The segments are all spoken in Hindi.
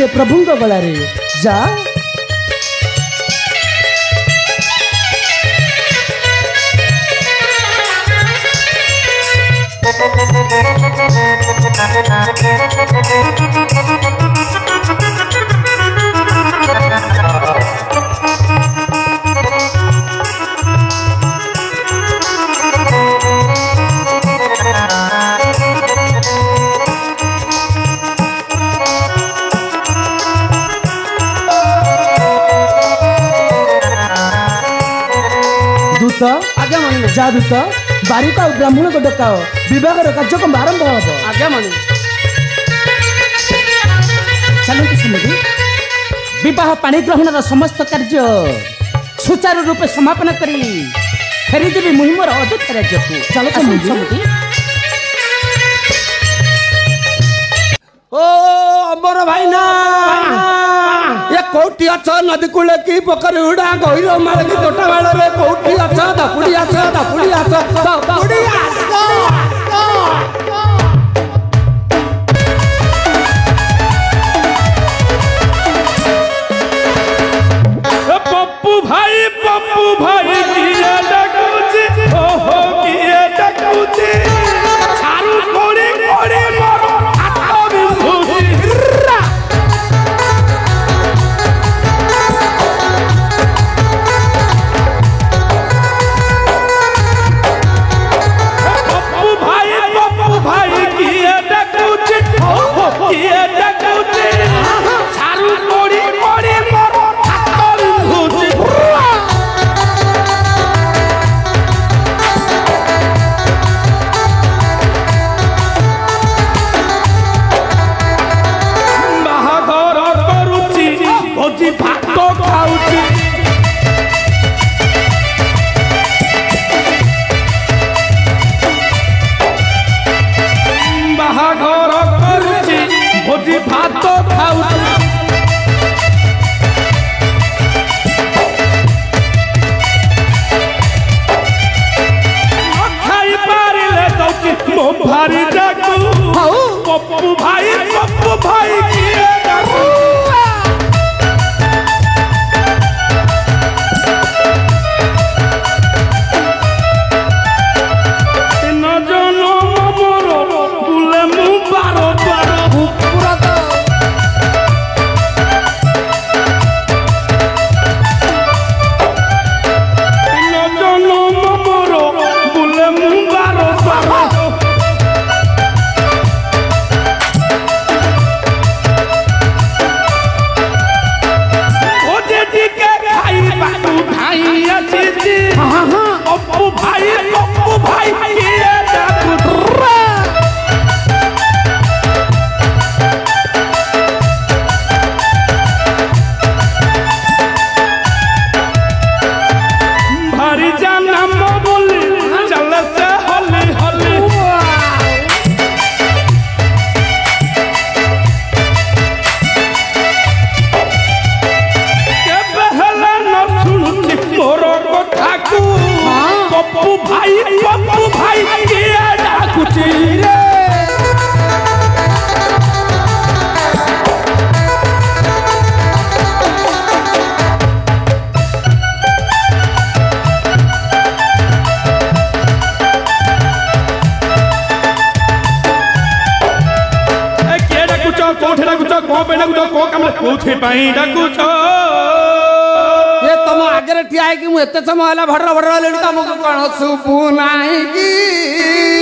से प्रभु गलारे जा दूत आज्ञा मानिबे जा दूत बारिका ब्राह्मण को डकाओ विवाह कार्यक्रम आरंभ हम आज्ञा मानिबे चलते सुमति विवाह पाणी ग्रहण समस्त कार्य सुचारू रूपे समापन करी फेरीदेवी मुहि मोर अयोध्या राज्य को चलो सुमति ओ अमर भाई ना ये कोठी अच्छा नदी कूले की पोखरी उड़ा गहिर माल की तोटा बाड़ रे कोठी अच्छा दपुड़ी अच्छा दपुड़ी अच्छा दपुड़ी पप्पू भाई किए डकुची ओहो किए डकुची सारू कोड़ी कोड़ी मारो हाथ बिंदुची पप्पू भाई किए डकुची ओहो किए डकुची सारू कोड़ी कोड़ी मारो हाथ बिंदुची भोजी भात खाऊची बाहाघर करुची भोजी भात खाऊची खाई पारिले दौची मो भारी डाकू पप्पू भाई किए डाकू पप्पू भाई किए डाकू भारी जाना बोली चल से हली हली के पहले न सुनुची मोर कथा को पप्पू भाई किए डाकुची रे किए डाकुच कोठे डाकुच को पे डाकुच को काम कोठे पाई डाकुच ये तुम आगे ठिया है कि मु एते समय होला भडर भडर लेडी तुमको कोन सुपु नाही की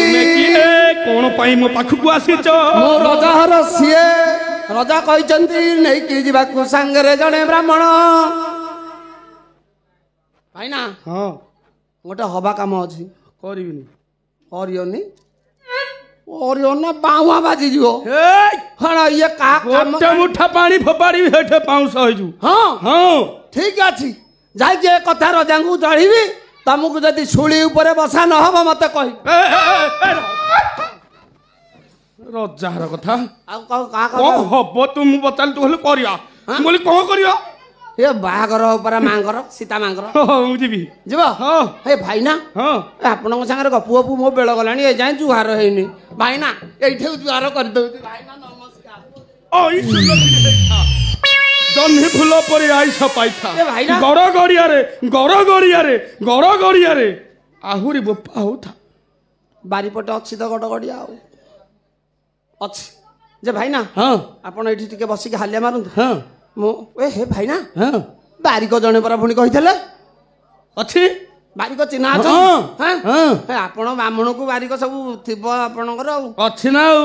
तुमे किए कोन पाई मो पाखु आसीच मो रजा हर सिए रजा कहिचंती नै की जीवा को संगरे जणे ब्राह्मण भाई ना हां गोटे हवा काम अछि करिबिनी करियोनी ओरियोना बाहुआ बाजी जीवो ए हणा ये का काम गोटे मुठा पानी फोपाड़ी हेठे पाउस होइजु हां हां ठीक अछि जाई के कथा रजांगु चढ़ीबी तुमको जदि सुली ऊपर बसा न हबो मते कहि रजार कथा का कौन हब तुम बचाल तू करिया बोली कौन करिया ये बाहागर ऊपर मांगर सीता मांगर हां जीवी जीव हां हे भाईना हां आपन संगे गपु गपु मो बेल गलानी ए जाय जुहार हेनी भाईना एठे जुहार कर दउती भाईना नमस्कार ଜହ୍ନି ଫୁଲ ପରି ଆଇସ ପାଇଥା ଏ ଭାଇନା। ଗଡ଼ ଗଡ଼ିଆରେ ଆହୁରି ବୋପା ହଉଥା। ବାରିପଟେ ଅଛି ତ ଗଡ଼ଗଡ଼ିଆ ଆଉ ଅଛି ଯେ ଭାଇନା ହଁ ଆପଣ ଏଇଠି ଟିକେ ବସିକି ହାଲିଆ ମାରନ୍ତୁ। ହଁ ମୁଁ ହେ ଭାଇନା ହଁ ବାରିକ ଜଣେ ପରା ପୁଣି କହିଥିଲେ ଅଛି ବାରିକ ଚିହ୍ନା ହଁ, ଅଛନ୍ତି? ହଁ। ହେ, ଆପଣ ବ୍ରାହ୍ମଣକୁ ବାରିକ ସବୁ ଥିବ ଆପଣଙ୍କର ଆଉ ଅଛି ନା ଆଉ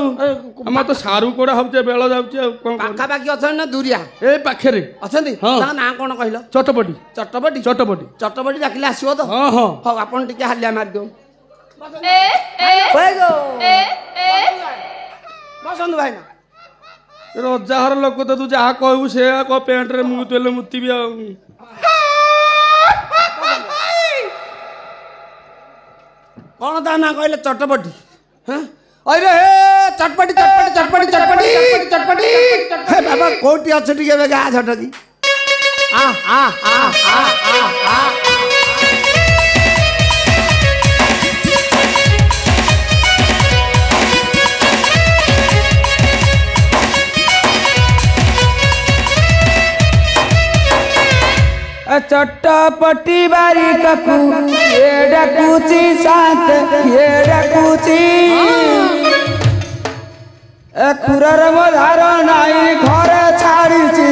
ଆମର ତ ସାରୁ କୋଡା ହଉଛି ବେଳ ଯାଉଛି ଆଉ କଣ କରିବୁ? ପାଖାପାଖି ଅଛନ୍ତି ନା ଦୁରିଆ ଏ ପାଖରେ ଅଛନ୍ତି? ହଁ। ତାଙ୍କ ନାଁ କଣ କହିଲ? ଚଟପଟି ଚଟପଟି ଚଟପଟି ଚଟପଟି ଡାକିଲେ ଆସିବ ତ? ହଁ ହଁ ହଉ ଆପଣ ଟିକେ ହାଲିଆ ମାରିଦିଅ। ବସନ୍ତୁ ଭାଇନା। ରଜାଘର ଲୋକ ତ ତୁ ଯାହା କହିବୁ ସେୟା କହ। ପ୍ୟାଣ୍ଟରେ ମୁଁ ଦେଲେ ମୁତିବି ଆଉ। କଣ ତା ନାଁ କହିଲେ? ଚଟପଟି। ଅରେ ହେ ଚଟପଟି ଚଟପଟି ଚଟପଟି ଚଟପଟି ଚଟପଟି ହେ ବାବା କୋଉଠି ଅଛ ଟିକେ ଏବେ ଗା ଝଟକି चट्टपटी बारिककु ये डाकुची साथ ये डाकुची ए खुरर मधार नाई घर छाड़ीची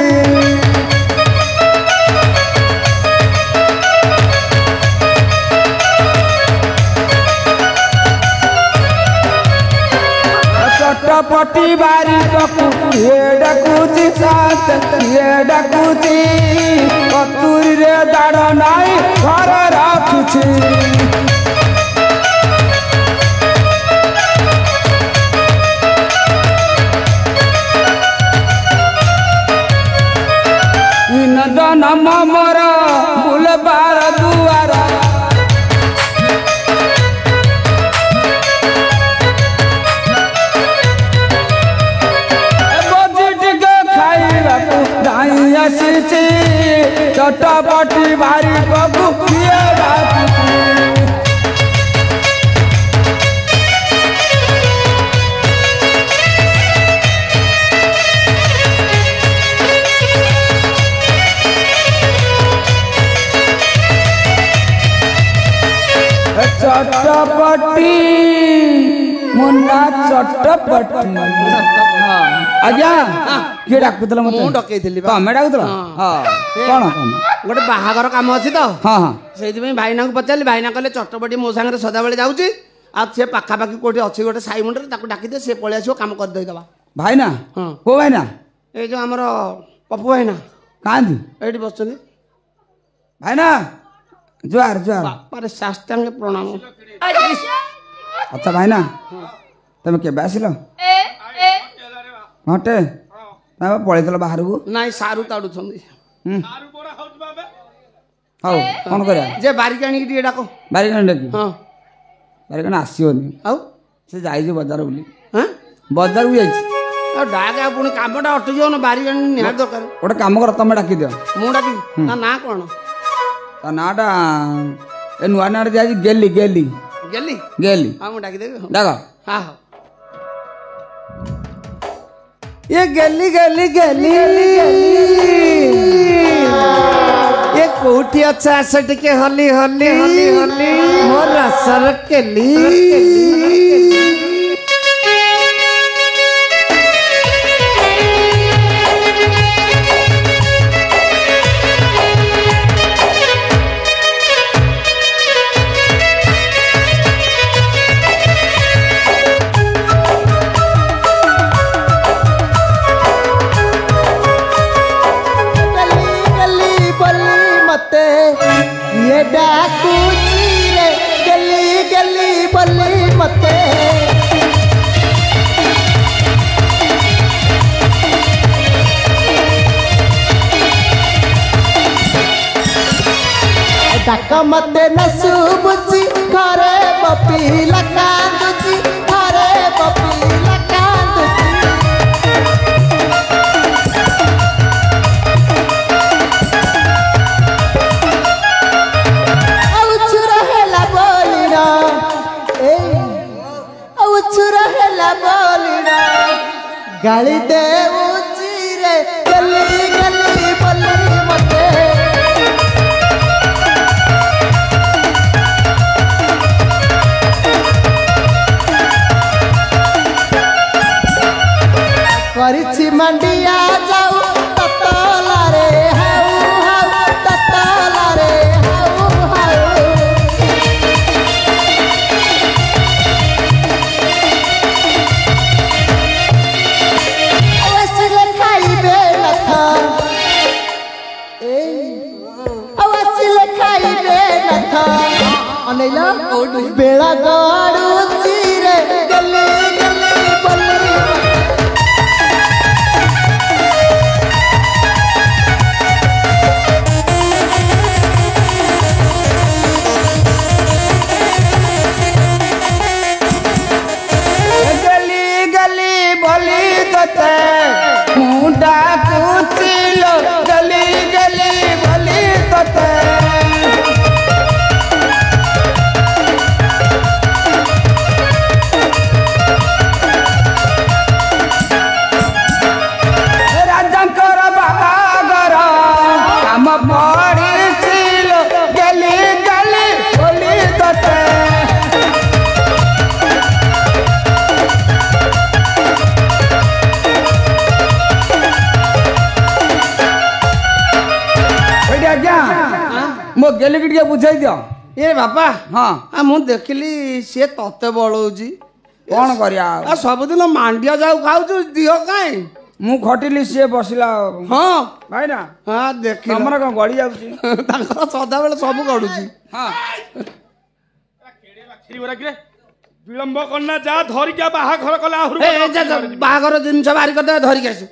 चट्टपटी बारिककु ये डाकुची साथ ये डाकुची कतुरी रे दाड़ नाई घर राखुची इन जनम मोर बुलबार दुआर बजी टिके खाइबाकु धाई आसीची चटपटी भारी बबू किए डाकुची चटपटी मुन्ना चटपटी आज्ञा किए डाकुतला मते ମୁଁ ଡକେଇଥିଲି ବା। ତମେ ଡାକୁତଲା ହଁ କଣ ଗୋଟେ ବାହାଘର କାମ ଅଛି ତ ହଁ ହଁ ସେଇଥିପାଇଁ ଭାଇନାଙ୍କୁ ପଚାରିଲି। ଭାଇନା କହିଲେ ଚଟପଟି ମୋ ସାଙ୍ଗରେ ସଦାବେଳେ ଯାଉଛି ଆଉ ସିଏ ପାଖାପାଖି କୋଉଠି ଅଛି ଗୋଟେ ସାଇ ମୁଣ୍ଡରେ ତାକୁ ଡାକିଦେ ସିଏ ପଳେଇ ଆସିବ କାମ କରିଦେଇଦବା। ଭାଇନା ହଁ କୋଉ ଭାଇନା ଏଇ ଯୋଉ ଆମର ପପୁ ଭାଇନା କାନ୍ତି ଏଇଠି ବସୁଛନ୍ତି। ଭାଇନା ଜୁଆର ଜୁଆର ବାପାରେ ସାଷ୍ଟାଙ୍ଗ ପ୍ରଣାମ। ଆଚ୍ଛା ଭାଇନା ତମେ କେବେ ଆସିଲ? ଘଣ୍ଟେ ତମେ ପଳେଇଥିଲ ବାହାରକୁ? ନାଇଁ ସାରୁ ତାଡୁଛନ୍ତି। ହଉ କଣ କରିବା? ଯେ ବାରିକି ଆଣିକି ଟିକେ ଡାକ। ବାରିକାଣି ଡାକି ହଁ ବାରିକାଣି ଆସିବନି ଆଉ ସେ ଯାଇଛି ବଜାର ବୁଲି ହଁ ବଜାରକୁ ଯାଇଛି। ଆଉ ଡାକ ଆଉ ପୁଣି କାମଟା ଅଟକିଯିବ ନା। ବାରିକି ଆଣି ନିହାତି ଦରକାର। ଗୋଟେ କାମ କର ତମେ ଡାକିଦିଅ। ମୁଁ ଡାକିବି ତା ନାଁ କଣ? ତା ନାଁଟା ଏ ନୂଆ ନାଁଟା ଦିଆଯାଇଛି ଗେଲି ଗେଲି ଗେଲି। ଗେଲି ହଁ ମୁଁ ଡାକିଦେବି। ଡାକ ହଁ ହଉ। ये गली गली गली ये कोठी अच्छा आस टिके हली हली हली हली मोर रसर केली ये डाकुची रे गली गली बोली मते डाक मते न सुबुची घरे बपिला कांदुची घरे बपिला कांदुची गाली दे ଆଉ ଆସିଲେ ଖାଇବେ ନାଥ ଅନେଇଲ ବେଳା ଗଡୁଛି ରେ ଗଲି ଗଲି ବୋଲି मो गेली की बुझाई दियो ए बापा हाँ मु देखिली सी तते बड़ौची कौन करिया सबुदिन मांडिया जाऊ खाऊ दिह काई मु खटिली सी बसिला हाँ भाई ना हाँ देखी हमर कौन गड़ी जाउची सदा बेले सब गड़ुची हाँ विलंब करना जा धरिका बाहाघर कला बाहाघर जिनस बाहर करदे धरिक आस